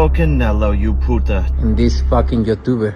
Canelo, you puta. And this fucking YouTuber.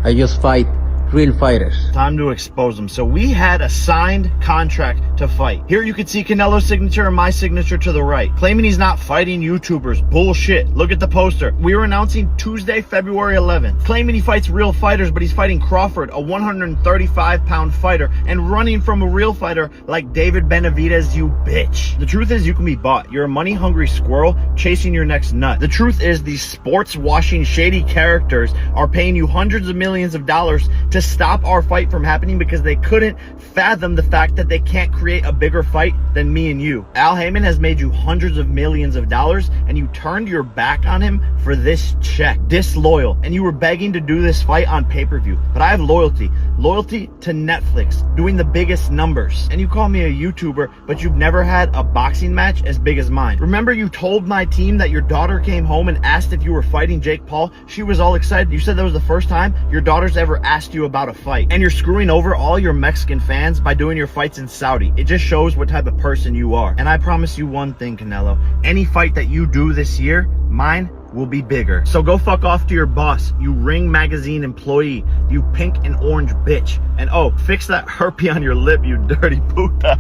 I just fight real fighters. Time to expose them. So we had a signed contract to fight. Here you can see Canelo's signature and my signature to the right. Claiming he's not fighting YouTubers. Bullshit. Look at the poster. We were announcing Tuesday, February 11th. Claiming he fights real fighters, but he's fighting Crawford, a 135-pound fighter, and running from a real fighter like David Benavidez, you bitch. The truth is you can be bought. You're a money-hungry squirrel chasing your next nut. The truth is these sports-washing shady characters are paying you hundreds of millions of dollars to stop our fight from happening because they couldn't fathom the fact that they can't create a bigger fight than me and you. Al Heyman has made you hundreds of millions of dollars and you turned your back on him for this check. Disloyal. And you were begging to do this fight on pay-per-view. But I have loyalty. Loyalty to Netflix, doing the biggest numbers. And you call me a YouTuber, but you've never had a boxing match as big as mine. Remember you told my team that your daughter came home and asked if you were fighting Jake Paul? She was all excited. You said that was the first time your daughter's ever asked you about a fight. And you're screwing over all your Mexican fans by doing your fights in Saudi. It just shows what type of person you are. And I promise you one thing, Canelo. Any fight that you do this year, mine will be bigger. So go fuck off to your boss, you Ring Magazine employee, you pink and orange bitch. And oh, fix that herpes on your lip, you dirty puta.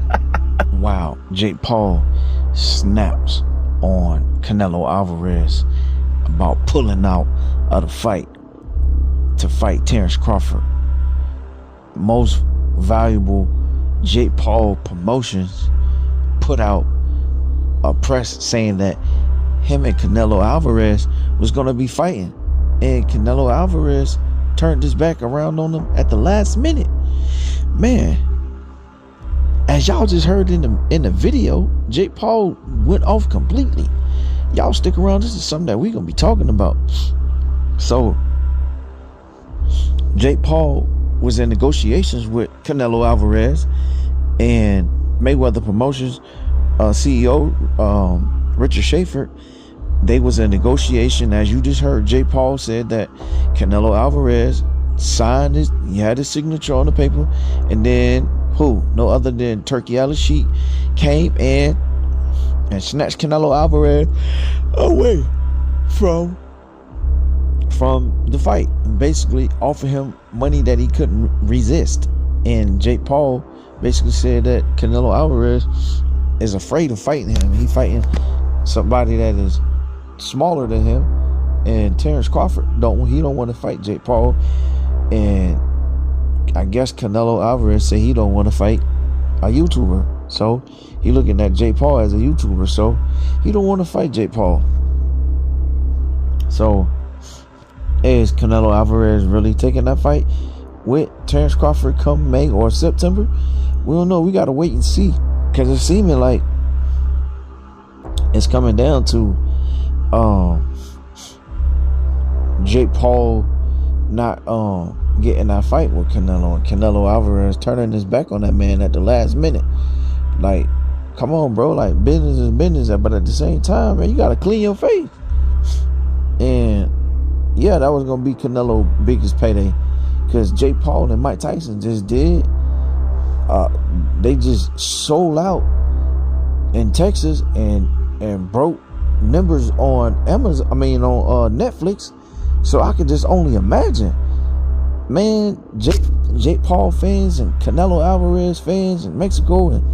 Wow, Jake Paul snaps on Canelo Alvarez about pulling out of the fight to fight Terrence Crawford. Most Valuable Jake Paul Promotions put out a press saying that him and Canelo Alvarez was going to be fighting, and Canelo Alvarez turned his back around on them at the last minute. Man, as y'all just heard in the video, Jake Paul went off completely. Y'all stick around, this is something that we're going to be talking about. So Jake Paul was in negotiations with Canelo Alvarez, and Mayweather Promotions CEO Richard Schaefer, they was in negotiation. As you just heard, Jake Paul said that Canelo Alvarez signed he had his signature on the paper, and then no other than Turkey Al-Sheikh came and snatched Canelo Alvarez away from the fight and basically offered him money that he couldn't resist. And Jake Paul basically said that Canelo Alvarez is afraid of fighting him. He fighting somebody that is smaller than him, and Terrence Crawford don't want to fight Jake Paul. And I guess Canelo Alvarez said he don't want to fight a YouTuber, so he looking at Jake Paul as a YouTuber, so he don't want to fight Jake Paul. So is Canelo Alvarez really taking that fight with Terrence Crawford come May or September? We don't know. We got to wait and see, because it's seeming like it's coming down to Jake Paul not getting that fight with Canelo, and Canelo Alvarez turning his back on that man at the last minute. Like, come on, bro. Like, business is business, but at the same time, man, you got to clean your face. And yeah, that was gonna be Canelo's biggest payday, because Jake Paul and Mike Tyson just did. They just sold out in Texas and broke numbers on Amazon. I mean, on Netflix. So I could just only imagine, man, Jake Paul fans and Canelo Alvarez fans in Mexico, and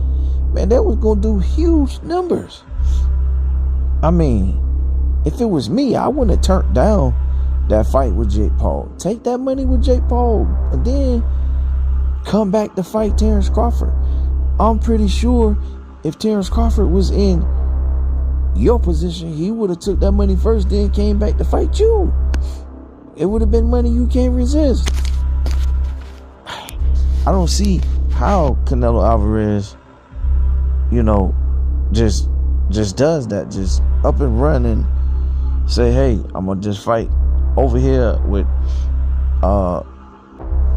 man, that was gonna do huge numbers. I mean, if it was me, I wouldn't have turned down that fight with Jake Paul. Take that money with Jake Paul and then come back to fight Terrence Crawford. I'm pretty sure if Terrence Crawford was in your position, he would have took that money first, then came back to fight you. It would have been money you can't resist. I don't see how Canelo Alvarez, just does that. Just up and run and say, hey, I'm gonna just fight over here with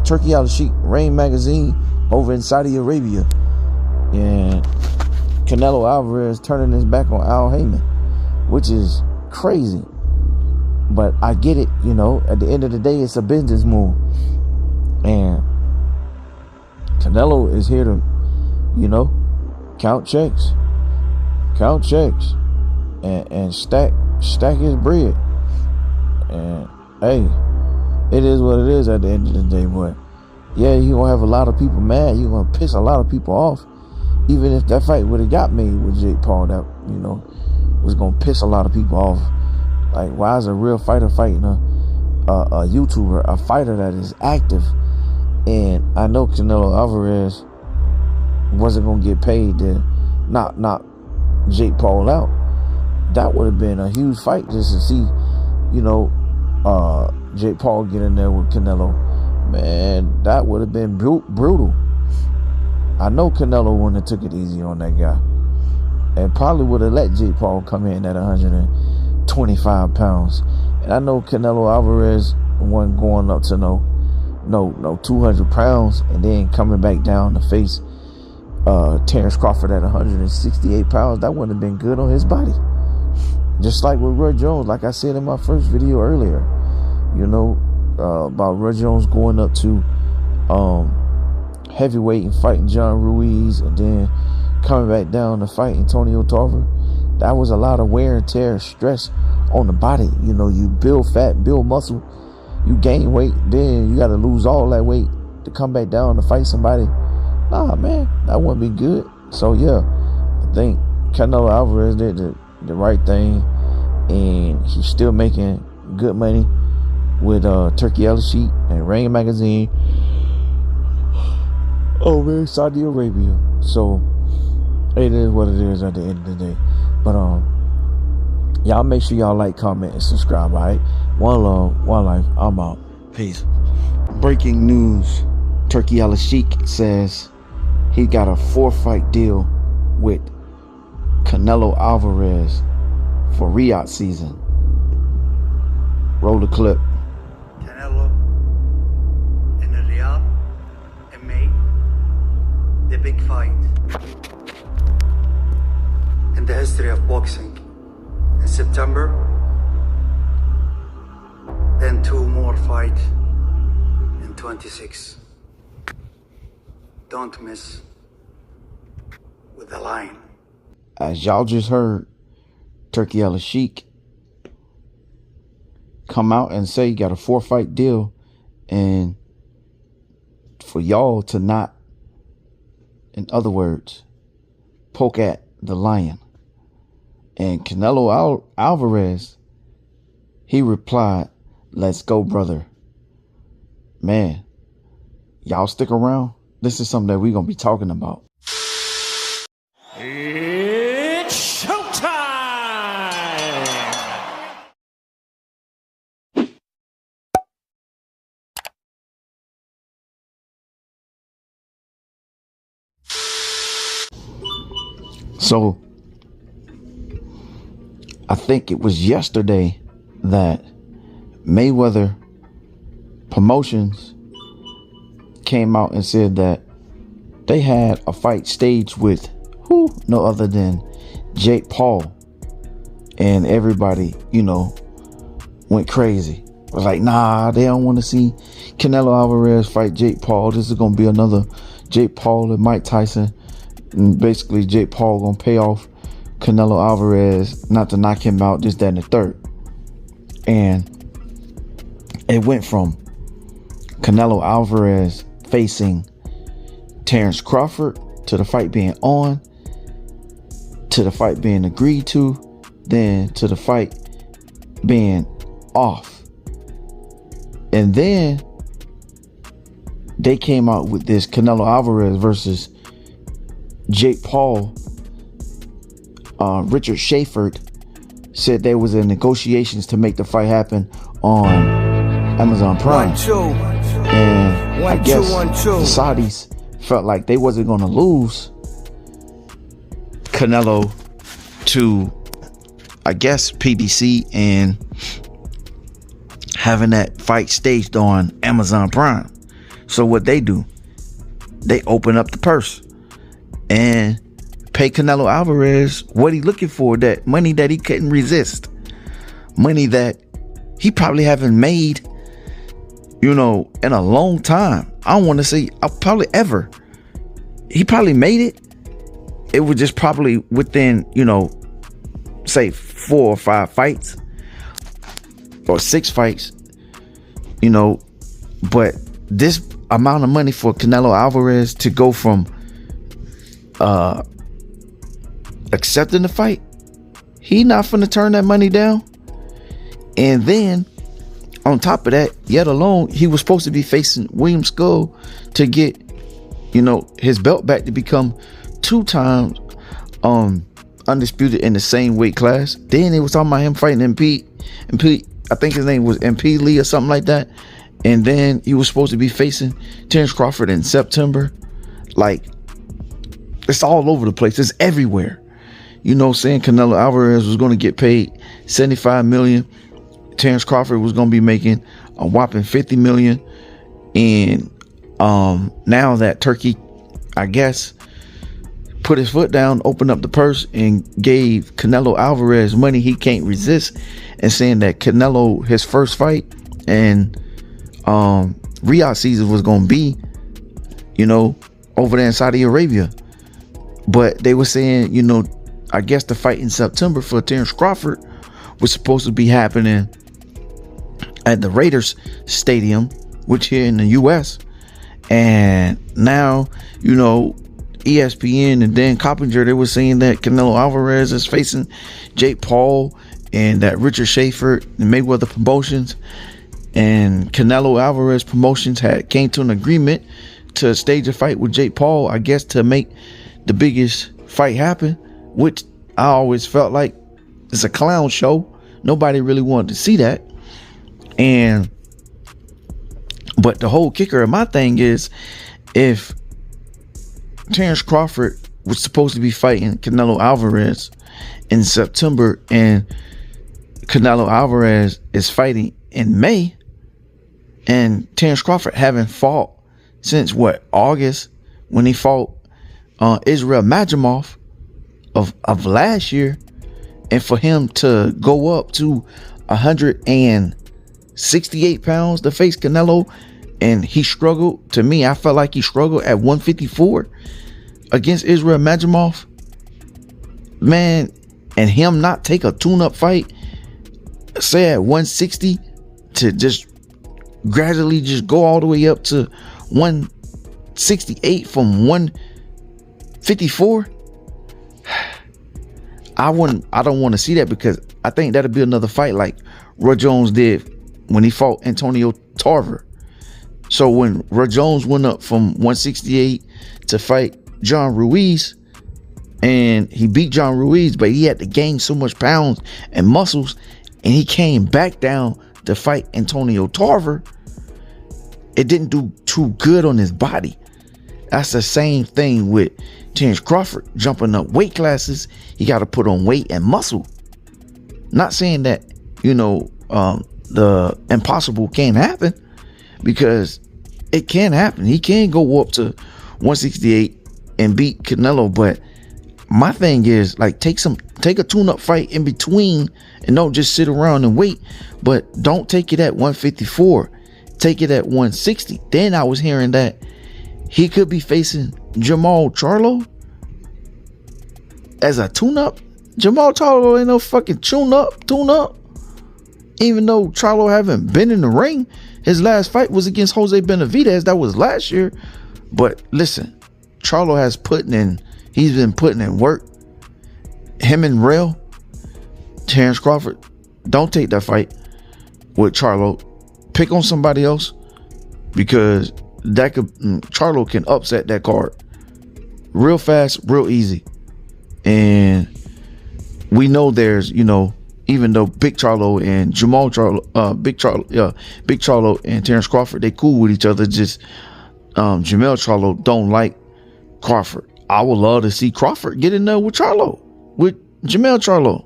Turkey Al-Sheikh, Ring Magazine over in Saudi Arabia, and Canelo Alvarez turning his back on Al Heyman, which is crazy. But I get it, at the end of the day, it's a business move, and Canelo is here to, count checks and stack his bread. And hey, it is what it is at the end of the day. But yeah, you're gonna have a lot of people mad. You're gonna piss a lot of people off. Even if that fight would have got made with Jake Paul, that, you know, was gonna piss a lot of people off. Like, why is a real fighter fighting a YouTuber, a fighter that is active? And I know Canelo Alvarez wasn't gonna get paid to knock Jake Paul out. That would have been a huge fight just to see, you know, Jake Paul get in there with Canelo. Man, that would have been brutal. I know Canelo wouldn't have took it easy on that guy, and probably would have let Jake Paul come in at 125 pounds. And I know Canelo Alvarez wasn't going up to no 200 pounds and then coming back down to face Terrence Crawford at 168 pounds. That wouldn't have been good on his body. Just like with Roy Jones, like I said in my first video earlier, you know, about Roy Jones going up to heavyweight and fighting John Ruiz and then coming back down to fight Antonio Tarver. That was a lot of wear and tear, stress on the body. You know, you build fat, build muscle, you gain weight, then you got to lose all that weight to come back down to fight somebody. Nah, man, that wouldn't be good. So yeah, I think Canelo Alvarez did the right thing, and he's still making good money with Turkey Ellis Sheet and Ring Magazine over in Saudi Arabia. So it is what it is at the end of the day. But y'all make sure y'all like, comment, and subscribe. All right, one love, one life. I'm out. Peace. Breaking news: Turkey Ellis Sheik says he got a 4-fight deal with Canelo Alvarez for Riyadh season. Roll the clip. Canelo in Riyadh in May, the big fight in the history of boxing. In September, then 2 more fights in 26. Don't miss with the line. As y'all just heard, Turkey Ellis Sheik come out and say he got a 4-fight deal, and for y'all to not, in other words, poke at the lion. And Canelo Alvarez, he replied, "Let's go, brother." Man, y'all stick around. This is something that we're going to be talking about. It's showtime! So, I think it was yesterday that Mayweather Promotions came out and said that they had a fight staged with no other than Jake Paul, and everybody, you know, went crazy. It was like, nah, they don't want to see Canelo Alvarez fight Jake Paul. This is gonna be another Jake Paul and Mike Tyson, and basically Jake Paul gonna pay off Canelo Alvarez not to knock him out, this, that, and the third. And it went from Canelo Alvarez facing Terrence Crawford to the fight being on, to the fight being agreed to, then to the fight being off. And then they came out with this Canelo Alvarez versus Jake Paul. Richard Schaefer said there was a negotiations to make the fight happen on Amazon Prime. And I guess the Saudis felt like they wasn't going to lose Canelo to, I guess, PBC and having that fight staged on Amazon Prime. So what they do, they open up the purse and pay Canelo Alvarez what he looking for, that money that he couldn't resist, money that he probably haven't made, you know, in a long time. I don't want to say probably ever. He probably made it. It was just probably within, you know, say 4 or 5 fights. or 6 fights, you know. But this amount of money for Canelo Alvarez to go from accepting the fight, he not finna turn that money down. And then on top of that, yet alone, he was supposed to be facing William Skull to get, you know, his belt back to become 2 times undisputed in the same weight class. Then it was talking about him fighting MP, I think his name was MP Lee or something like that. And then he was supposed to be facing Terrence Crawford in September. Like, it's all over the place. It's everywhere. You know, saying Canelo Alvarez was going to get paid $75 million. Terrence Crawford was going to be making a whopping $50 million. And now that Turkey, I guess, put his foot down, opened up the purse, and gave Canelo Alvarez money he can't resist, and saying that Canelo, his first fight and Riyadh season was going to be, you know, over there in Saudi Arabia. But they were saying, you know, I guess the fight in September for Terrence Crawford was supposed to be happening at the Raiders Stadium, which here in the US. And now, you know, ESPN and Dan Coppinger, they were saying that Canelo Alvarez is facing Jake Paul, and that Richard Schaefer and Mayweather Promotions and Canelo Alvarez Promotions had came to an agreement to stage a fight with Jake Paul, I guess, to make the biggest fight happen, which I always felt like it's a clown show. Nobody really wanted to see that. But the whole kicker of my thing is, if Terrence Crawford was supposed to be fighting Canelo Alvarez in September, and Canelo Alvarez is fighting in May, and Terrence Crawford haven't fought since August, when he fought Israel Madrimov of last year, and for him to go up to 168 pounds to face Canelo, and he struggled. To me, I felt like he struggled at 154 against Israel Madrimov, man, and him not take a tune-up fight, say at 160, to just gradually just go all the way up to 168 from 154. I don't want to see that, because I think that'll be another fight like Roy Jones did when he fought Antonio Tarver. So when Roy Jones went up from 168 to fight John Ruiz, and he beat John Ruiz, but he had to gain so much pounds and muscles, and he came back down to fight Antonio Tarver, it didn't do too good on his body. That's the same thing with Terrence Crawford jumping up weight classes. He got to put on weight and muscle. Not saying that, you know, the impossible can't happen, because it can happen. He can go up to 168 and beat Canelo. But my thing is, like, take a tune-up fight in between, and don't just sit around and wait. But don't take it at 154. Take it at 160. Then I was hearing that he could be facing Jamal Charlo as a tune-up. Jamal Charlo ain't no fucking tune-up. Even though Charlo haven't been in the ring, his last fight was against Jose Benavidez. That was last year. But listen, Charlo he's been putting in work. Him and Rail, Terrence Crawford, don't take that fight with Charlo. Pick on somebody else, because Charlo can upset that card real fast, real easy. And we know there's, you know, even though Big Charlo and Jamal Charlo, Big Charlo and Terrence Crawford, they cool with each other. Just Jamel Charlo don't like Crawford. I would love to see Crawford get in there with Jamel Charlo.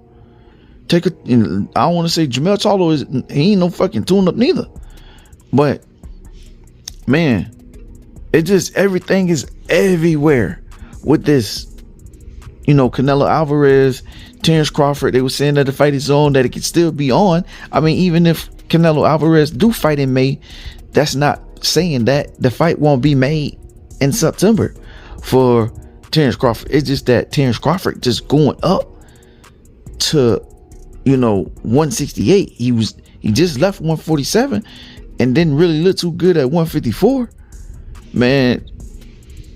I don't want to say Jamel Charlo he ain't no fucking tune-up neither. But man, it just, everything is everywhere with this. You know, Canelo Alvarez, Terrence Crawford, they were saying that the fight is on, that it could still be on. I mean, even if Canelo Alvarez do fight in May, that's not saying that the fight won't be made in September for Terrence Crawford. It's just that Terrence Crawford just going up to, you know, 168. He just left 147 and didn't really look too good at 154. Man,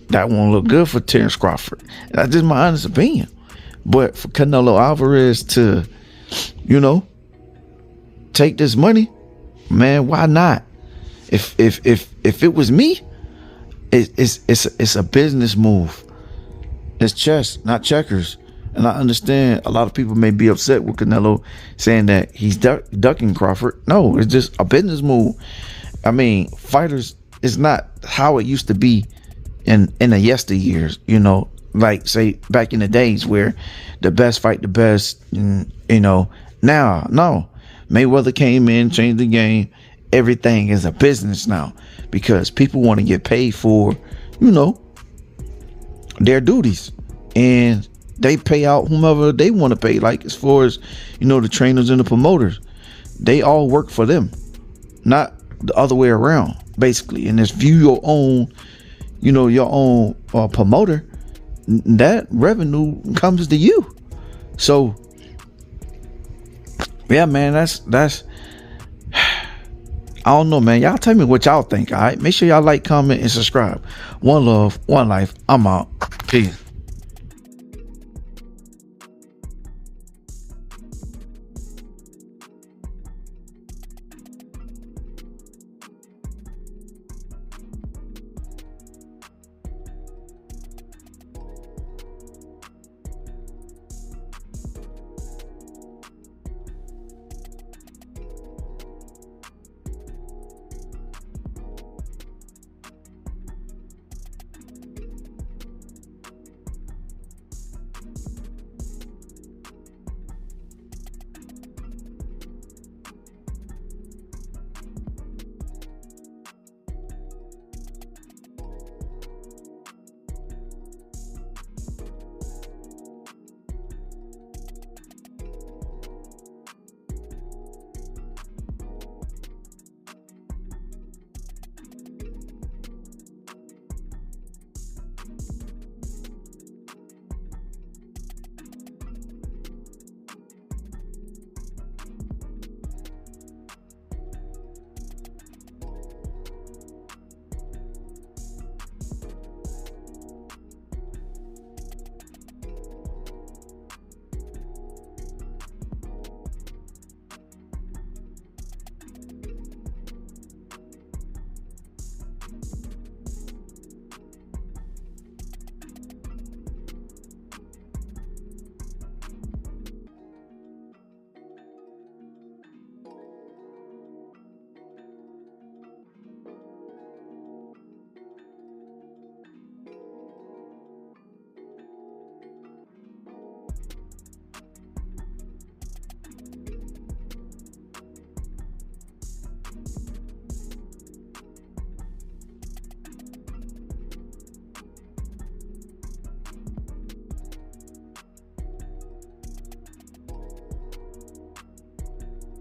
that won't look good for Terrence Crawford. That's just my honest opinion. But for Canelo Alvarez to, you know, take this money, man, why not? If it was me, it's a business move. It's chess, not checkers. And I understand a lot of people may be upset with Canelo saying that he's ducking Crawford. No, it's just a business move. I mean, fighters is not how it used to be in the yesteryears, you know, like say back in the days where the best fight the best, and, you know. Now, no. Mayweather came in, changed the game. Everything is a business now because people want to get paid for, you know, their duties. And they pay out whomever they want to pay. Like as far as, you know, the trainers and the promoters, they all work for them, not the other way around, basically. And if you your own, you know, your own promoter, that revenue comes to you. So, yeah, man, that's. I don't know, man. Y'all tell me what y'all think. All right, make sure y'all like, comment, and subscribe. One love, one life. I'm out. Peace.